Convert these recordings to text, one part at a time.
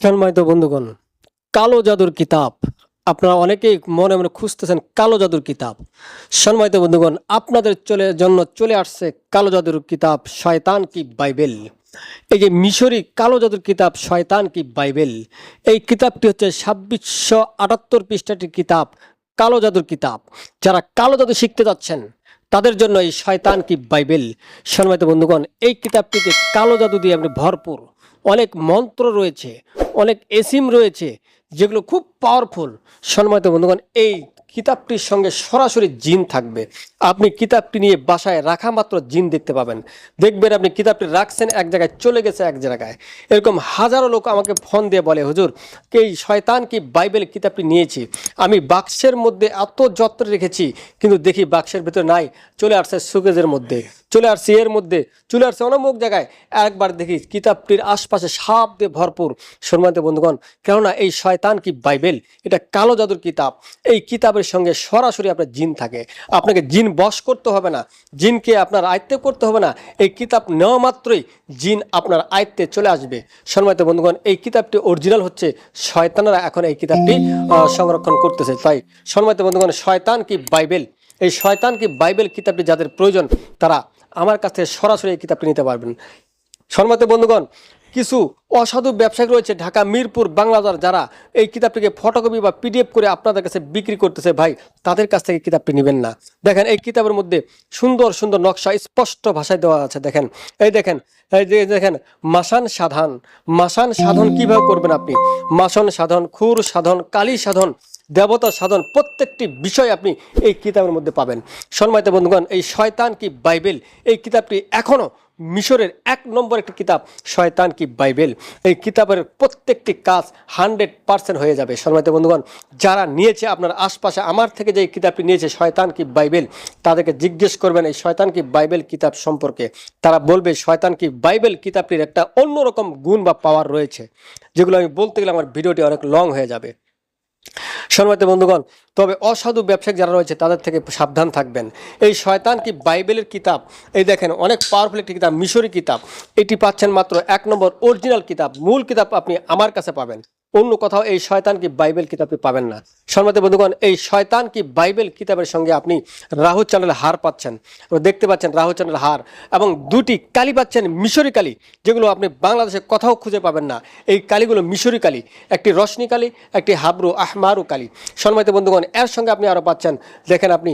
সম্মানিত বন্ধুগণ, কালো জাদুর কিতাব আপনারা অনেকেই মনে মনে খুঁজতেছেন কালো জাদুর কিতাব। সম্মানিত বন্ধুগণ, আপনাদের জন্য চলে আসছে কালো জাদুর কিতাব শয়তান কি বাইবেল। এই যে মিশরি কালো জাদুর কিতাব শয়তান কি বাইবেল, এই কিতাবটি হচ্ছে 2678 পৃষ্ঠাটির কিতাব, কালো জাদুর কিতাব। যারা কালো জাদু শিখতে যাচ্ছেন তাদের জন্য এই শয়তান কি বাইবেল। সম্মানিত বন্ধুগণ, এই কিতাবটিতে কালো জাদু দিয়ে আপনি ভরপুর, অনেক মন্ত্র রয়েছে, অনেক এসিম রয়েছে যেগুলো খুব পাওয়ারফুল। সম্মানিত বন্ধুগণ, এই কিতাবটির সঙ্গে সরাসরি জিন থাকবে। আপনি কিতাবটি নিয়ে বাসায় রাখা মাত্র জিন দেখতে পাবেন। দেখবেন আপনি কিতাবটি রাখছেন এক জায়গায়, চলে গেছে এক জায়গায়। এরকম হাজারো লোক আমাকে ফোন দিয়ে বলে, হুজুর এই শয়তান কি বাইবেল কিতাবটি নিয়েছি, আমি বাক্সের মধ্যে এত যত্ন রেখেছি, কিন্তু দেখি বাক্সের ভিতরে নাই, চলে আসছে সুকেজের মধ্যে, চলে আসছে এর মধ্যে, চলে আসছে অনেক জায়গায়। একবার দেখি কিতাবটির আশপাশে সাপ দিয়ে ভরপুর। সম্মানিত বন্ধুগণ, কেননা এই শয়তান কি বাইবেল এটা কালো জাদুর কিতাব। এই কিতাবের সঙ্গে সরাসরি আপনার জিন থাকে। আপনাকে জিন বশ করতে হবে না, জিনকে আপনার আয়ত্তে করতে হবে না। এই কিতাব নেওয়া মাত্রই জিন আপনার আয়ত্তে চলে আসবে। সম্মানিত বন্ধুগণ, এই কিতাবটি অরিজিনাল হচ্ছে, শয়তানরা এখন এই কিতাবটি সংরক্ষণ করতেছে। তাই সম্মানিত বন্ধুগণ, শয়তান কি বাইবেল, এই শয়তান কি বাইবেল কিতাবটি যাদের প্রয়োজন তারা আমার কাছ থেকে সরাসরি এই কিতাবটি নিতে পারবেন। সম্মানিত বন্ধুগণ, কিছু অসাধু ব্যবসায়ী রয়েছে ঢাকা মিরপুর বাংলাদেশ, যারা এই কিতাবটিকে ফটোকপি বা পিডিএফ করে আপনাদের কাছে বিক্রি করতেছে। ভাই, তাদের কাছ থেকে কিতাবটি নেবেন না। দেখেন এই কিতাবের মধ্যে সুন্দর সুন্দর নকশা স্পষ্ট ভাষায় দেওয়া আছে। দেখেন এই দেখেন, এই যে দেখেন মাসান সাধন, মাসান সাধন কিভাবে করবেন আপনি, মাসান সাধন, খুর সাধন, কালী সাধন, দেবতা সাধন, প্রত্যেকটি বিষয় আপনি এই কিতাবের মধ্যে পাবেন। সম্মানিত বন্ধুগণ, এই শয়তান কি বাইবেল এই কিতাবটি এখনো মিশরের 1 নম্বর একটি কিতাব, শয়তান কি বাইবেল। এই কিতাবের প্রত্যেকটি কাজ 100% হয়ে যাবে। সম্মানিত বন্ধুগণ, যারা নিয়েছে আপনার আশপাশে আমার থেকে যে কিতাবটি নিয়েছে শয়তান কি বাইবেল, তাদেরকে জিজ্ঞেস করবেন এই শয়তান কি বাইবেল কিতাব সম্পর্কে। তারা বলবে শয়তান কি বাইবেল কিতাবটির একটা অন্যরকম গুণ বা পাওয়ার রয়েছে, যেগুলো আমি বলতে গেলে আমার ভিডিওটি অনেক লং হয়ে যাবে। সম্মানিত বন্ধুগণ, তবে অসাধু ব্যবসায়ী যারা রয়েছে তাদের থেকে সাবধান থাকবেন। এই শয়তান কি বাইবেলের কিতাব, এই দেখেন অনেক পাওয়ারফুল একটি কিতাব, মিশরি কিতাব। এটি পাচ্ছেন মাত্র 1 নম্বর অরিজিনাল কিতাব, মূল কিতাব আপনি আমার কাছে পাবেন, অন্য কোথাও এই শয়তান কি বাইবেল কিতাবটি পাবেন না। সম্মানিত বন্ধুগণ, এই শয়তান কি বাইবেল কিতাবের সঙ্গে আপনি রাহু চ্যানেলের হার পাচ্ছেন, দেখতে পাচ্ছেন রাহু চ্যানেলের হার, এবং 2টি কালি পাচ্ছেন, মিশরি কালি, যেগুলো আপনি বাংলাদেশে কোথাও খুঁজে পাবেন না। এই কালিগুলো মিশরি কালি, একটি রশনি কালি, একটি হাবরু আহমারু কালি। সম্মানিত বন্ধুগণ, এর সঙ্গে আপনি আরও পাচ্ছেন, দেখেন আপনি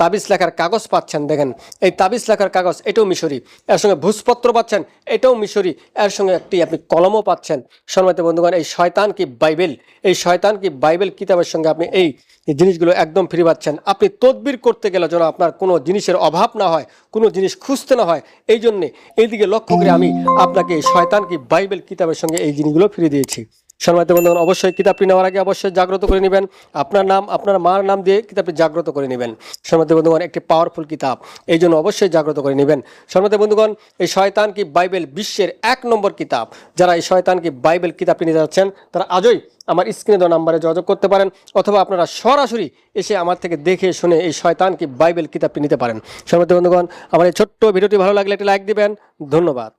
তাবিজ লেখার কাগজ পাচ্ছেন, দেখেন এই তাবিজ লেখার কাগজ, এটাও মিশরি। এর সঙ্গে ভূষপত্র পাচ্ছেন, এটাও মিশরি। এর সঙ্গে একটি আপনি কলমও পাচ্ছেন। সম্মানিত বন্ধুগণ, এই শয়তান কি বাইবেল, এই শয়তান কি বাইবেল কিতাবের সঙ্গে আপনি এই জিনিসগুলো একদম ফ্রি পাচ্ছেন। আপনি তদবির করতে গেলে যেন আপনার কোনো জিনিসের অভাব না হয়, কোনো জিনিস খুঁজতে না হয়, এই জন্যে এইদিকে লক্ষ্য করে আমি আপনাকে এই শয়তান কি বাইবেল কিতাবের সঙ্গে এই জিনিসগুলো ফ্রি দিয়েছি। সম্মানিত বন্ধুগণ, অবশ্যই কিতাবটি নেওয়ার আগে অবশ্যই জাগ্রত করে নেবেন, আপনার নাম আপনার মার নাম দিয়ে কিতাবটি জাগ্রত করে নেবেন। সম্মানিত বন্ধুগণ, একটি পাওয়ারফুল কিতাব, এই জন্য অবশ্যই জাগ্রত করে নেবেন। সম্মানিত বন্ধুগণ, এই শয়তান কি বাইবেল বিশ্বের 1 নম্বর কিতাব। যারা এই শয়তান কি বাইবেল কিতাবটি নিতে যাচ্ছেন তারা আজই আমার স্ক্রিনে দেওয়া নাম্বারে যোগাযোগ করতে পারেন, অথবা আপনারা সরাসরি এসে আমার থেকে দেখে শুনে এই শয়তান কি বাইবেল কিতাবটি নিতে পারেন। সম্মানিত বন্ধুগণ, আমার এই ছোট্ট ভিডিওটি ভালো লাগলে একটি লাইক দিবেন। ধন্যবাদ।